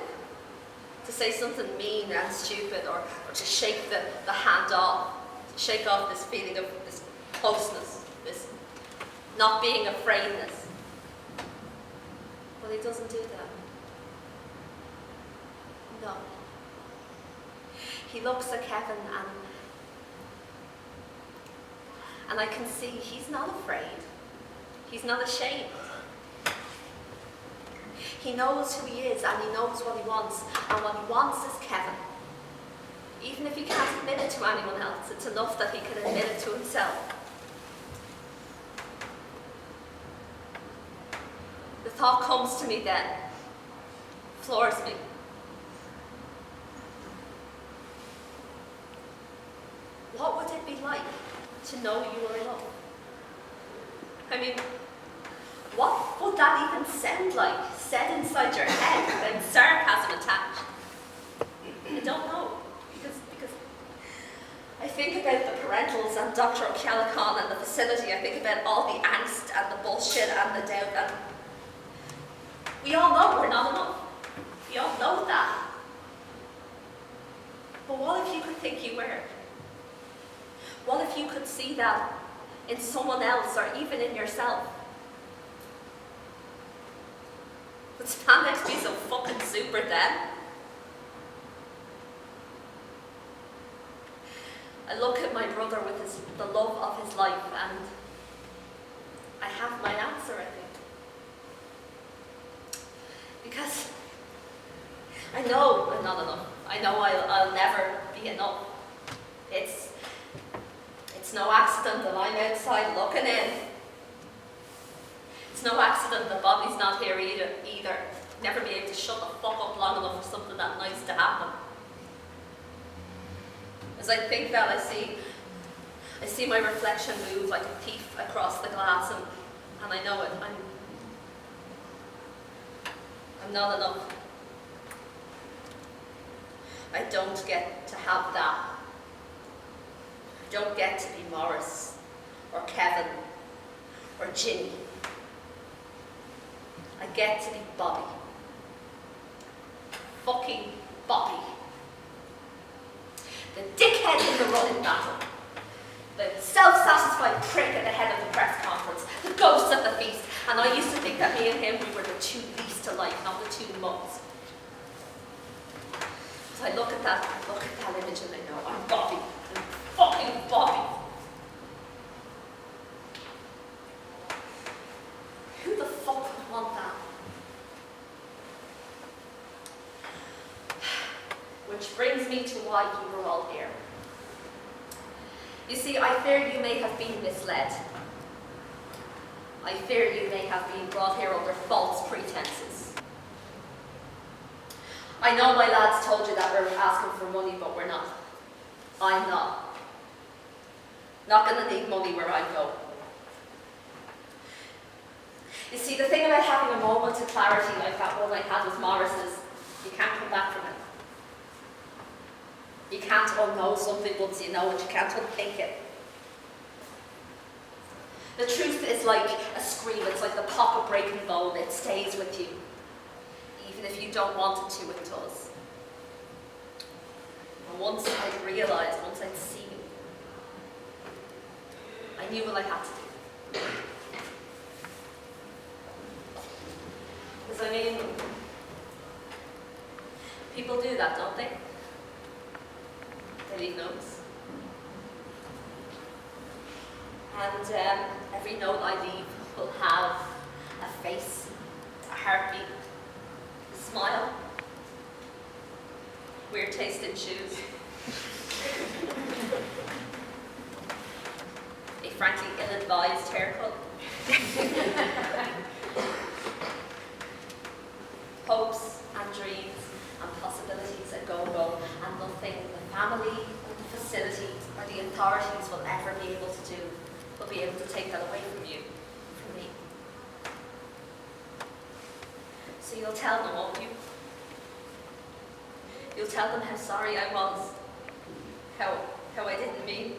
To say something mean and stupid or to shake the hand off. To shake off this feeling of this closeness, this not being afraidness. But he doesn't do that. No. He looks at Kevin and I can see he's not afraid. He's not ashamed. He knows who he is and he knows what he wants. And what he wants is Kevin. Even if he can't admit it to anyone else, it's enough that he can admit it to himself. The thought comes to me then, floors me. What would it be like to know you were loved? I mean, what would that even sound like, said inside your head, with sarcasm attached? I don't know, because I think about the parentals and Dr. O'Callaghan and the facility. I think about all the angst and the bullshit and the doubt, and we all know we're not enough. We all know that. But what if you could think you were? What if you could see that in someone else or even in yourself? Would Spandex be so fucking super then? I look at my brother with the love of his life and I have my answer, I think. Because I know I'm not enough. I know I'll never be enough. It's no accident that I'm outside looking in. It's no accident that Bobby's not here either. Never be able to shut the fuck up long enough for something that nice to happen. As I think that, I see my reflection move like a thief across the glass, and I know it. I'm not enough. I don't get to have that. I don't get to be Morris, or Kevin, or Ginny. I get to be Bobby. Fucking Bobby. The dickhead in the running battle. The self-satisfied prick at the head of the press conference. The ghost at the feast. And I used to think that me and him, we were the two least alike, not the two mums. So I look at that image and I know, I'm Bobby. I'm fucking Bobby. Who the fuck would want that? Which brings me to why you were all here. You see, I fear you may have been misled. I fear you may have been brought here under false pretenses. I know my lads told you that we're asking for money, but we're not. I'm not. Not going to need money where I go. You see, the thing about having a moment of clarity like that one I had with Morris is you can't come back from it. You can't unknow something once you know it. You can't unthink it. The truth is like a scream. It's like the pop of breaking bone. It stays with you. Even if you don't want it to, it does. And once I'd realised, once I'd seen, I knew what I had to do. Because I mean, people do that, don't they? They leave notes. And every note I leave will have a face, a heartbeat, a smile, weird taste in shoes, a frankly ill-advised haircut, hopes and dreams and possibilities a go-go, and nothing the family or the facility or the authorities will ever be able to do will be able to take that away from you, from me. So you'll tell them, won't you? You'll tell them how sorry I was, how I didn't mean.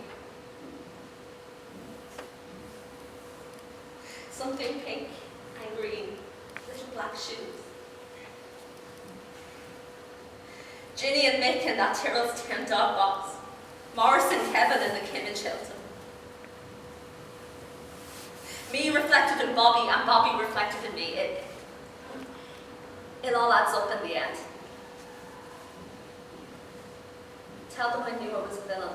Something pink and green, little black shoes. Ginny and Mick in that Tyrrell's Town dog box. Morris and Kevin in the Kimmage Hilton. Me reflected in Bobby and Bobby reflected in me. It all adds up in the end. Tell them I knew I was a villain.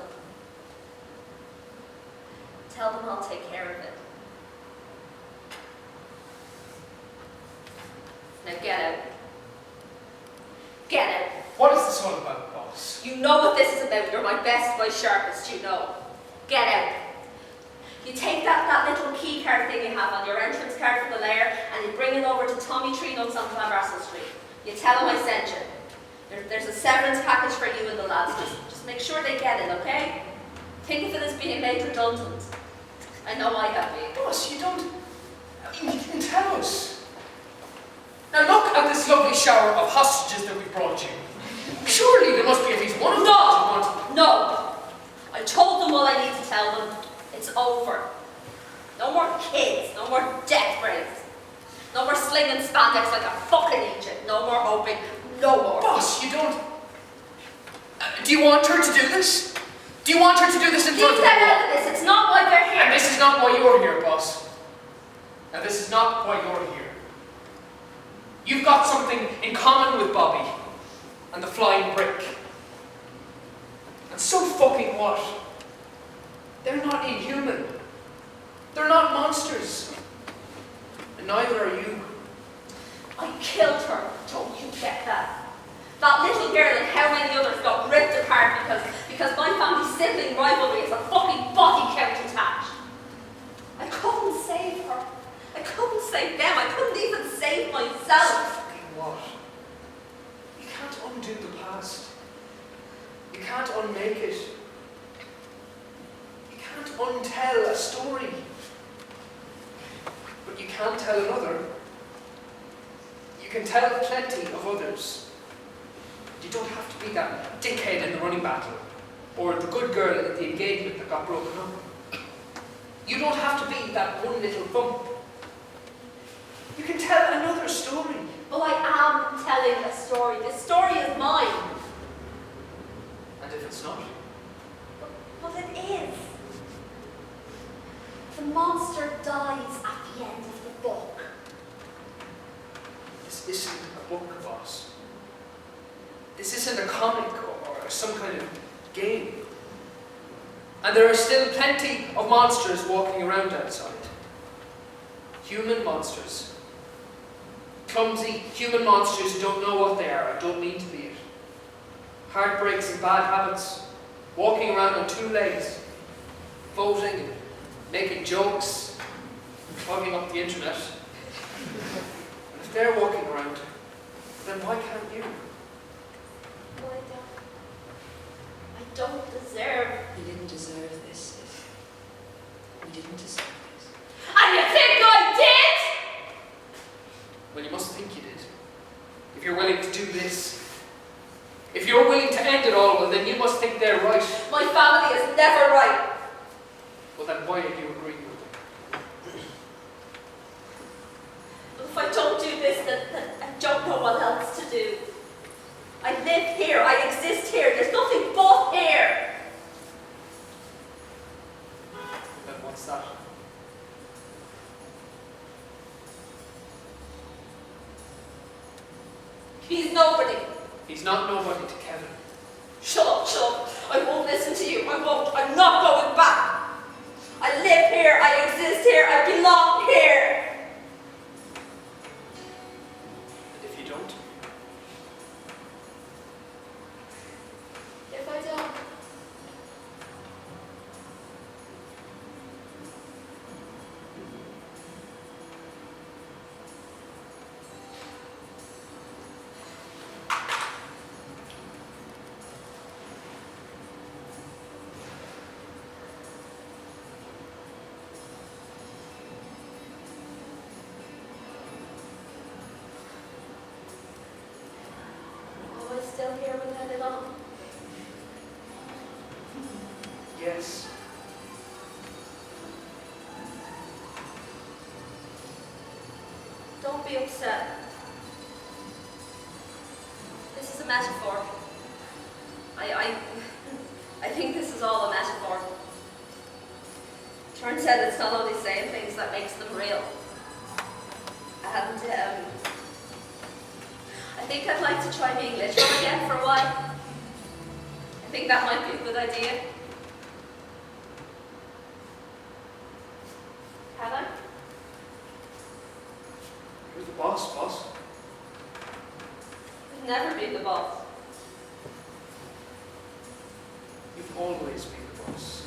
Tell them I'll take care of it. Now get out. Get out. What is this all about, boss? You know what this is about. You're my best, my sharpest, you know. Get out. You take that little key card thing you have on your entrance card for the lair and you bring it over to Tommy Treenuts on Clanbrassil Street. You tell him I sent you. There's a severance package for you and the lads. Just make sure they get it, okay? Think of it as being made redundant. I know I have been. Boss, you don't... You didn't tell us. Now look at this lovely shower of hostages that we brought you. Surely there must be at least one of them that you want. No! I told them all I need to tell them. It's over. No more kids, no more death breaks. No more slinging spandex like a fucking agent. No more hoping. No more. Boss, you don't... do you want her to do this? Do you want her to do this in front of Keep them out of this. It's not why they're here. And this is not why you're here, boss. And this is not why you're here. You've got something in common with Bobby and the flying brick. And so fucking what? They're not inhuman. They're not monsters. And neither are you. I killed her. Don't you get that? That little girl and how many others got ripped apart because my family's sibling rivalry is a fucking body count attached. I couldn't save her. I couldn't save them. I couldn't even save myself. Fucking what? You can't undo the past. You can't unmake it. You can't untell a story. But you can tell another. You can tell plenty of others. You don't have to be that dickhead in the running battle, or the good girl at the engagement that got broken up. You don't have to be that one little bump. You can tell another story. Well, I am telling a story. This story is mine. And if it's not? But it is. The monster dies at the end of the book. This isn't a book, boss. This isn't a comic or some kind of game. And there are still plenty of monsters walking around outside. Human monsters. Clumsy human monsters who don't know what they are and don't mean to be it. Heartbreaks and bad habits. Walking around on two legs. Voting and making jokes. Clogging up the internet. And if they're walking around, then why can't you? Well, I don't deserve. You didn't deserve this, sis. You didn't deserve this. And you think I did? Well, you must think you did. If you're willing to do this. If you're willing to end it all, well, then you must think they're right. My family is never right. Well, then why are you agreeing with them? But if I don't do this, then I don't know what else to do. I live here. I exist here. There's nothing but here. Then what's that? He's nobody. He's not nobody to Kevin. Shut up, shut up. I won't listen to you. I won't. I'm not going back. I live here. I exist here. I belong here. don't? If I don't, am I still here without it on? Yes. Don't be upset. This is a metaphor. I think this is all a metaphor. Turns out it's not only saying things that makes them real. And I think I'd like to try being literal again for a while. I think that might be a good idea. Can I? You're the boss, boss. I'd never be the boss. You've always been the boss.